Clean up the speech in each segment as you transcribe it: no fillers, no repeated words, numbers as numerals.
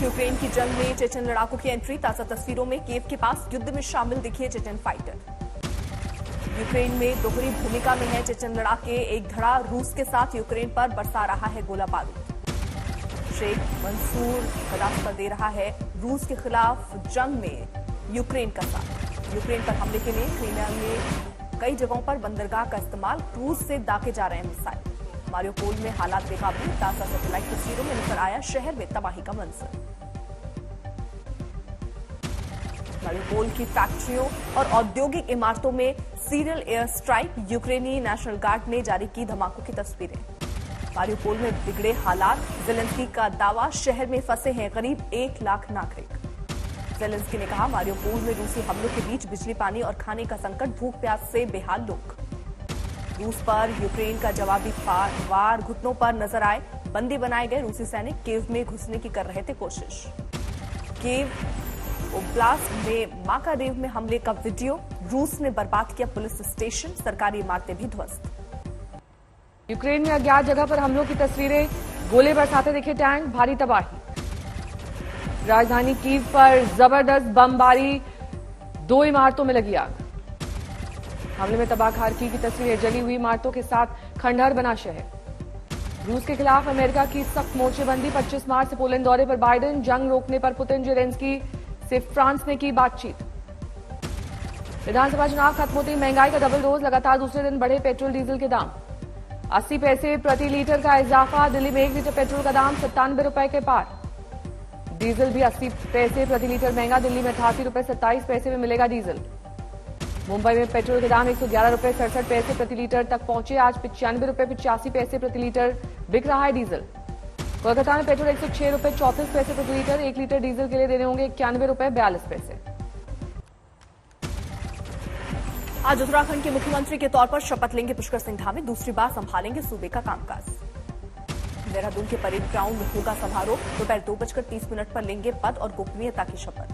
रूस यूक्रेन की जंग में चेचन लड़ाकों की एंट्री। ताजा तस्वीरों में कीव के पास युद्ध में शामिल दिखे चेचन फाइटर। यूक्रेन में दोहरी भूमिका में है चेचन लड़ाके। एक धड़ा रूस के साथ यूक्रेन पर बरसा रहा है गोला बारूद। शेख मंसूर कदास्ता दे रहा है रूस के खिलाफ जंग में यूक्रेन का साथ। यूक्रेन पर हमले के लिए क्रीमिया में कई जगहों पर बंदरगाह का इस्तेमाल। रूस से दागे जा रहे हैं मिसाइल। मारियोपोल में हालात बेकाबू। ताजा सैटेलाइट तस्वीरों में नजर आया शहर में तबाही का मंजर। मारियोपोल की फैक्ट्रियों और औद्योगिक इमारतों में सीरियल एयर स्ट्राइक। यूक्रेनी नेशनल गार्ड ने जारी की धमाकों की तस्वीरें। मारियोपोल में बिगड़े हालात। जेलेंस्की का दावा, शहर में फंसे हैं करीब 1 लाख नागरिक। जेलेंस्की ने कहा, मारियोपोल में रूसी हमलों के बीच बिजली, पानी और खाने का संकट। भूख प्यास से बेहाल लोग। रूस पर यूक्रेन का जवाबी वार। घुटनों पर नजर आए बंदी बनाए गए रूसी सैनिक। कीव में घुसने की कर रहे थे कोशिश। कीव ओब्लास्ट में माकारेव में हमले का वीडियो। रूस ने बर्बाद किया पुलिस स्टेशन। सरकारी इमारतें भी ध्वस्त। यूक्रेन में अज्ञात जगह पर हमलों की तस्वीरें। गोले बरसाते दिखे टैंक। भारी तबाही। राजधानी कीव पर जबरदस्त बमबारी। 2 इमारतों में लगी आग। हमले में तबाह खारकी की तस्वीरें। जली हुई इमारतों के साथ खंडहर बना शहर। रूस के खिलाफ अमेरिका की सख्त मोर्चेबंदी। 25 मार्च से पोलैंड दौरे पर बाइडेन। जंग रोकने पर पुतिन। जेलेंस्की से फ्रांस ने की बातचीत। विधानसभा चुनाव खत्म होते ही महंगाई का डबल डोज। लगातार दूसरे दिन बढ़े पेट्रोल डीजल के दाम। 80 पैसे प्रति लीटर का इजाफा। दिल्ली में 1 लीटर पेट्रोल का दाम 97 रुपए के पार। डीजल भी 80 पैसे प्रति लीटर महंगा। दिल्ली में 88 रुपए 27 पैसे में मिलेगा डीजल। मुंबई में पेट्रोल के दाम 111 रुपए 67 पैसे प्रति लीटर तक पहुंचे। आज 95 रुपए 85 पैसे प्रति लीटर बिक रहा है डीजल। कोलकाता में पेट्रोल 106 रुपए 34 पैसे प्रति लीटर। 1 लीटर डीजल के लिए देने होंगे 91 रुपए 42 पैसे। आज उत्तराखंड के मुख्यमंत्री के तौर पर शपथ लेंगे पुष्कर सिंह धामी। दूसरी बार संभालेंगे सूबे का कामकाज। देहरादून के परेड ग्राउंड में होगा समारोह। दोपहर 2:30 पर लेंगे पद और गोपनीयता की शपथ।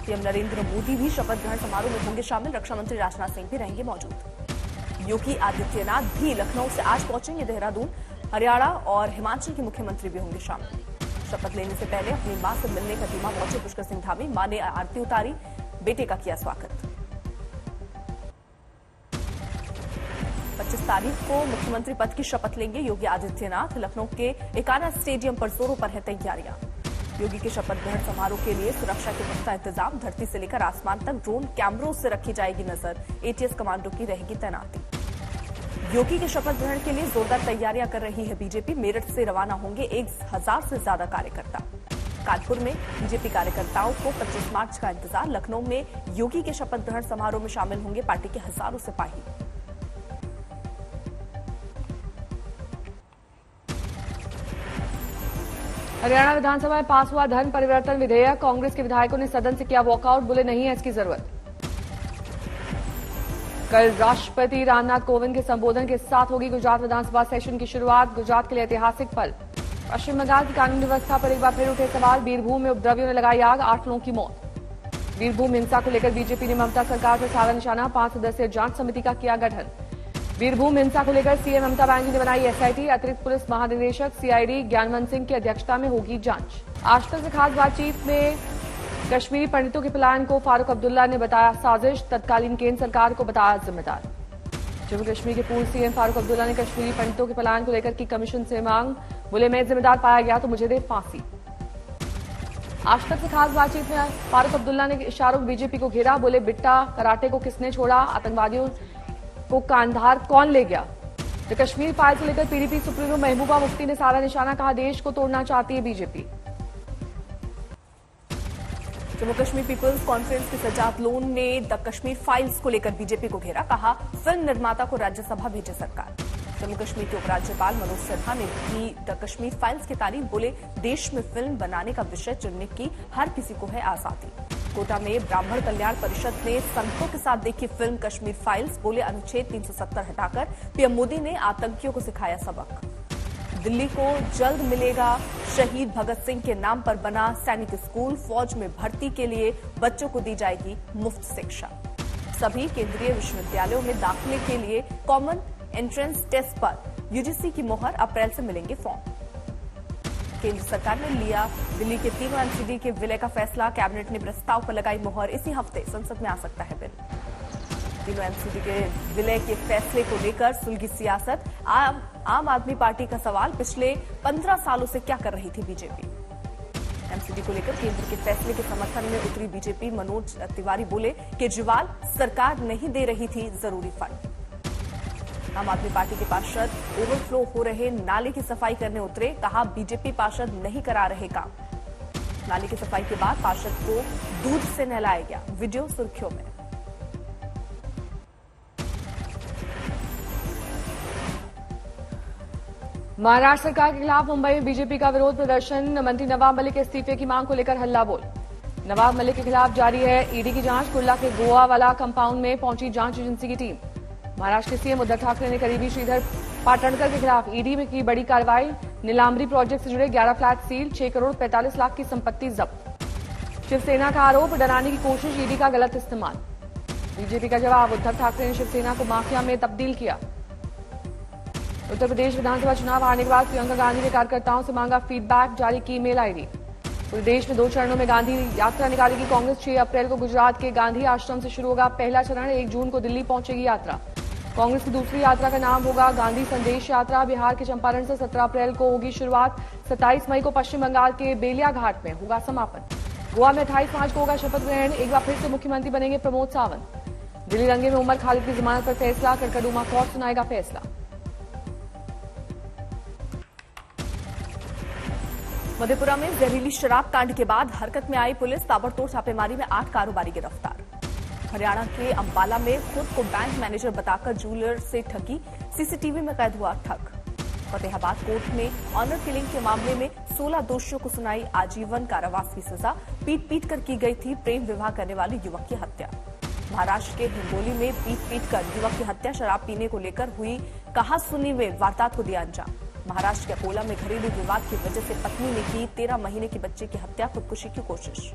पीएम नरेंद्र मोदी भी शपथ ग्रहण समारोह में होंगे शामिल। रक्षा मंत्री राजनाथ सिंह भी रहेंगे मौजूद। योगी आदित्यनाथ भी लखनऊ से आज पहुंचेंगे देहरादून। हरियाणा और हिमाचल के मुख्यमंत्री भी होंगे शामिल। शपथ लेने से पहले अपनी मां से मिलने का धीमा पहुंचे पुष्कर सिंह धामी। मां ने आरती उतारी, बेटे का किया स्वागत। 25 तारीख को मुख्यमंत्री पद की शपथ लेंगे योगी आदित्यनाथ। लखनऊ के एकाना स्टेडियम पर जोरों पर है तैयारियां। योगी के शपथ ग्रहण समारोह के लिए सुरक्षा के पुख्ता इंतजाम। धरती से लेकर आसमान तक ड्रोन कैमरों से रखी जाएगी नजर। एटीएस कमांडो की रहेगी तैनाती। योगी के शपथ ग्रहण के लिए जोरदार तैयारियां कर रही है बीजेपी। मेरठ से रवाना होंगे 1000 से ज्यादा कार्यकर्ता। कानपुर में बीजेपी कार्यकर्ताओं को 25 मार्च का इंतजार। लखनऊ में योगी के शपथ ग्रहण समारोह में शामिल होंगे पार्टी के हजारों सिपाही। हरियाणा विधानसभा में पास हुआ धन परिवर्तन विधेयक। कांग्रेस के विधायकों ने सदन से किया वॉकआउट। बोले, नहीं है इसकी जरूरत। कल राष्ट्रपति रामनाथ कोविंद के संबोधन के साथ होगी गुजरात विधानसभा सेशन की शुरुआत। गुजरात के लिए ऐतिहासिक पल। पश्चिम बंगाल की कानून व्यवस्था पर एक बार फिर उठे सवाल। बीरभूम में उपद्रवियों ने लगाई आग। 8 लोगों की मौत। बीरभूम हिंसा को लेकर बीजेपी ने ममता सरकार पर साधा निशाना। 5 सदस्यीय जांच समिति का किया गठन। बीरभूम हिंसा को लेकर सीएम ममता बनर्जी ने बनाई एसआईटी। अतिरिक्त पुलिस महानिदेशक सीआईडी ज्ञानवंत सिंह की अध्यक्षता में होगी जांच। आज तक से खास बातचीत में कश्मीरी पंडितों के प्लान को फारूक अब्दुल्ला ने बताया साजिश। तत्कालीन केंद्र सरकार को बताया जिम्मेदार। जम्मू कश्मीर के पूर्व सीएम फारूक अब्दुल्ला ने कश्मीरी पंडितों के प्लान को लेकर की कमीशन से मांग। बोले, मैं जिम्मेदार पाया गया तो मुझे दे फांसी। आज तक से खास बातचीत में फारूक अब्दुल्ला ने इशारों में बीजेपी को घेरा। बोले, बिट्टा कराटे को किसने छोड़ा? आतंकवादियों को कांधार कौन ले गया? तो कश्मीर फाइल को लेकर पीडीपी सुप्रीमो महबूबा मुफ्ती ने साधा निशाना। कहा, देश को तोड़ना चाहती है BJP. Jammu Kashmir people's conference के सजाद लोन ने द कश्मीर फाइल्स को लेकर बीजेपी को घेरा। कहा, फिल्म निर्माता को राज्यसभा भेजे सरकार। जम्मू कश्मीर के उपराज्यपाल मनोज सिन्हा ने की द कश्मीर फाइल्स की तारीफ। बोले, देश में फिल्म बनाने का विषय चुनने की हर किसी को है आजादी। कोटा में ब्राह्मण कल्याण परिषद ने संतों के साथ देखी फिल्म कश्मीर फाइल्स। बोले, अनुच्छेद 370 हटाकर पीएम मोदी ने आतंकियों को सिखाया सबक। दिल्ली को जल्द मिलेगा शहीद भगत सिंह के नाम पर बना सैनिक स्कूल। फौज में भर्ती के लिए बच्चों को दी जाएगी मुफ्त शिक्षा। सभी केंद्रीय विश्वविद्यालयों में दाखिले के लिए कॉमन एंट्रेंस टेस्ट पर यूजीसी की मोहर। अप्रैल से मिलेंगे फॉर्म। केंद्र सरकार ने लिया दिल्ली के तीनों एमसीडी के विलय का फैसला। कैबिनेट ने प्रस्ताव पर लगाई मुहर। इसी हफ्ते संसद में आ सकता है बिल। तीनों एमसीडी के विलय के फैसले को लेकर सुलगी सियासत। आम आदमी पार्टी का सवाल, पिछले 15 सालों से क्या कर रही थी बीजेपी। एमसीडी को लेकर केंद्र के फैसले के समर्थन में उतरी बीजेपी। मनोज तिवारी बोले, केजरीवाल सरकार नहीं दे रही थी जरूरी फंड। आम आदमी पार्टी के पार्षद ओवरफ्लो हो रहे नाले की सफाई करने उतरे। कहा, बीजेपी पार्षद नहीं करा रहे काम। नाले की सफाई के बाद पार्षद को दूध से नहलाया गया। वीडियो सुर्खियों में। महाराष्ट्र सरकार के खिलाफ मुंबई में बीजेपी का विरोध प्रदर्शन। मंत्री नवाब मलिक के इस्तीफे की मांग को लेकर हल्ला बोल। नवाब मलिक के खिलाफ जारी है ईडी की जांच। कुर्ला के गोवा वाला कंपाउंड में पहुंची जांच एजेंसी की टीम। महाराष्ट्र के सीएम उद्धव ठाकरे ने करीबी श्रीधर पाटणकर के खिलाफ ईडी में की बड़ी कार्रवाई। नीलांबरी प्रोजेक्ट से जुड़े 11 फ्लैट सील, 6 करोड़ 45 लाख की संपत्ति जब्त। शिवसेना का आरोप, डराने की कोशिश, ईडी का गलत इस्तेमाल। बीजेपी का जवाब, उद्धव ठाकरे ने शिवसेना को माफिया में तब्दील किया। उत्तर प्रदेश विधानसभा चुनाव हारने के बाद प्रियंका गांधी ने कार्यकर्ताओं से मांगा फीडबैक, जारी की मेल आईडी। पूरे देश में 2 चरणों में गांधी यात्रा निकालेगी कांग्रेस। 6 अप्रैल को गुजरात के गांधी आश्रम से शुरू होगा पहला चरण। 1 जून को दिल्ली पहुंचेगी यात्रा। कांग्रेस की दूसरी यात्रा का नाम होगा गांधी संदेश यात्रा। बिहार के चंपारण से 17 अप्रैल को होगी शुरुआत। 27 मई को पश्चिम बंगाल के बेलिया घाट में होगा समापन। गोवा में 28 मार्च को होगा शपथ ग्रहण। एक बार फिर से मुख्यमंत्री बनेंगे प्रमोद सावंत। दिल्ली दंगे में उमर खालिद की जमानत पर फैसला। कड़कड़ुमा कोर्ट सुनाएगा फैसला। मधेपुरा में जहरीली शराब कांड के बाद हरकत में आई पुलिस। ताबड़तोड़ छापेमारी में 8 कारोबारी गिरफ्तार। हरियाणा के अंबाला में खुद को बैंक मैनेजर बताकर जूलर से ठगी। सीसीटीवी में कैद हुआ ठग। फतेहाबाद कोर्ट में ऑनर किलिंग के मामले में 16 दोषियों को सुनाई आजीवन कारावास की सजा। पीट पीट कर की गई थी प्रेम विवाह करने वाले युवक की हत्या। महाराष्ट्र के हिंगोली में पीट पीट कर युवक की हत्या। शराब पीने को लेकर हुई कहासुनी में वारदात को दिया अंजाम। महाराष्ट्र के अकोला में घरेलू विवाद की वजह से पत्नी ने की 13 महीने के बच्चे की हत्या, खुदकुशी की कोशिश।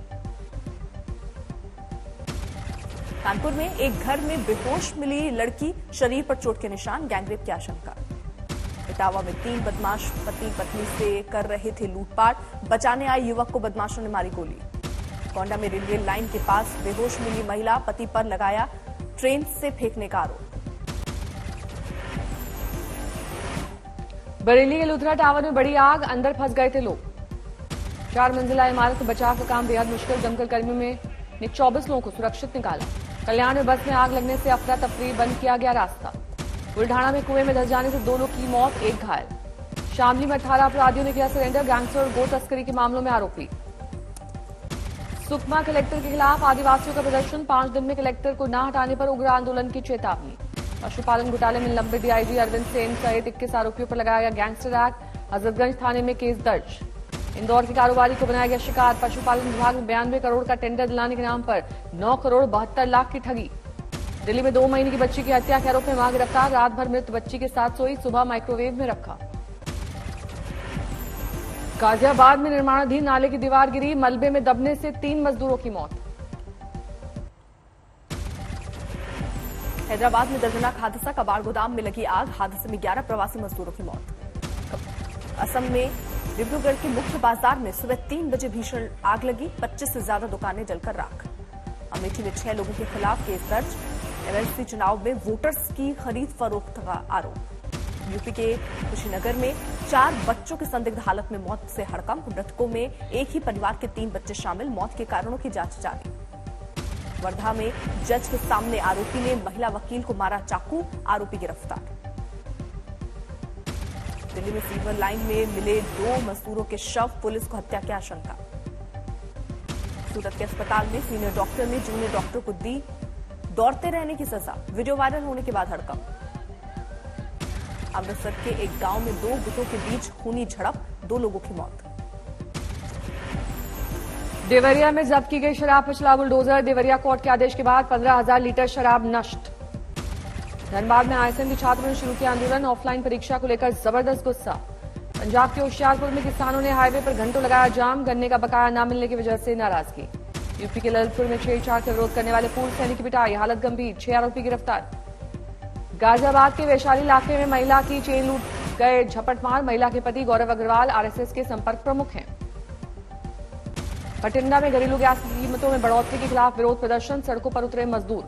कानपुर में एक घर में बेहोश मिली लड़की, शरीर पर चोट के निशान, गैंगरेप की आशंका। इटावा में 3 बदमाश पति पत्नी से कर रहे थे लूटपाट। बचाने आए युवक को बदमाशों ने मारी गोली। कोंडा में रेलवे लाइन के पास बेहोश मिली महिला, पति पर लगाया ट्रेन से फेंकने का आरोप। बरेली के लुथरा टावर में बड़ी आग, अंदर फंस गए थे लोग। 4 मंजिला इमारत में बचाव का काम बेहद मुश्किल। दमकल कर्मियों ने 24 लोगों को सुरक्षित निकाला। कल्याण में बस में आग लगने से अफरा तफरी, बंद किया गया रास्ता। बुल्ढाना में कुएं में धंस जाने से 2 लोग की मौत, 1 घायल। शामली में 18 अपराधियों ने किया सरेंडर। गैंगस्टर और गो तस्करी के मामलों में आरोपी। सुकमा कलेक्टर के खिलाफ आदिवासियों का प्रदर्शन। 5 दिन में कलेक्टर को न हटाने पर उग्र आंदोलन की चेतावनी। पशुपालन घोटाले में लंबित डीआईजी अरविंद सेन सहित 21 आरोपियों पर लगाया गया गैंगस्टर एक्ट। हजरतगंज थाने में केस दर्ज। इंदौर के कारोबारी को बनाया गया शिकार। पशुपालन विभाग में 92 करोड़ का टेंडर दिलाने के नाम पर 9 करोड़ 72 लाख की ठगी। दिल्ली में 2 महीने की बच्ची की हत्या के आरोप में मां गिरफ्तार। रात भर मृत बच्ची के साथ सोई, सुबह माइक्रोवेव में रखा। गाजियाबाद में निर्माणाधीन नाले की दीवार गिरी, मलबे में दबने से 3 मजदूरों की मौत। हैदराबाद में दर्दनाक हादसा, कबाड़ गोदाम में लगी आग। हादसे में 11 प्रवासी मजदूरों की मौत। असम में डिब्रूगढ़ के मुख्य बाजार में सुबह 3 बजे भीषण आग लगी। 25 से ज्यादा दुकानें जलकर राख। अमेठी में 6 लोगों के खिलाफ केस दर्ज। एमएलसी चुनाव में वोटर्स की खरीद फरोख्त का आरोप। यूपी के कुशीनगर में 4 बच्चों की संदिग्ध हालत में मौत से हड़कंप। मृतकों में एक ही परिवार के 3 बच्चे शामिल। मौत के कारणों की जांच जारी। वर्धा में जज के सामने आरोपी ने महिला वकील को मारा चाकू, आरोपी गिरफ्तार। दिल्ली में सीवर लाइन में मिले 2 मजदूरों के शव, पुलिस को हत्या की आशंका। सूरत के अस्पताल में सीनियर डॉक्टर ने जूनियर डॉक्टर को दी दौड़ते रहने की सजा। वीडियो वायरल होने के बाद हड़कंप। अमृतसर के एक गांव में 2 गुटों के बीच खूनी झड़प, 2 लोगों की मौत। देवरिया में जब्त की गई शराब पर चला बुलडोजर। देवरिया कोर्ट के आदेश के बाद 15,000 लीटर शराब नष्ट। धनबाद में आईएसएम के छात्रों ने शुरू किया आंदोलन। ऑफलाइन परीक्षा को लेकर जबरदस्त गुस्सा। पंजाब के होशियारपुर में किसानों ने हाईवे पर घंटों लगाया जाम। गन्ने का बकाया न मिलने की वजह से नाराजगी। यूपी के ललितपुर में छेड़छाड़ का विरोध करने वाले पूर्व सैनिक की पिटाई, हालत गंभीर, 6 आरोपी गिरफ्तार। गाजियाबाद के वैशाली इलाके में महिला की चेन लूट गए झपटमार। महिला के पति गौरव अग्रवाल आरएसएस के संपर्क प्रमुख हैं। बठिंडा में घरेलू गैस की कीमतों में बढ़ोतरी के खिलाफ विरोध प्रदर्शन, सड़कों पर उतरे मजदूर।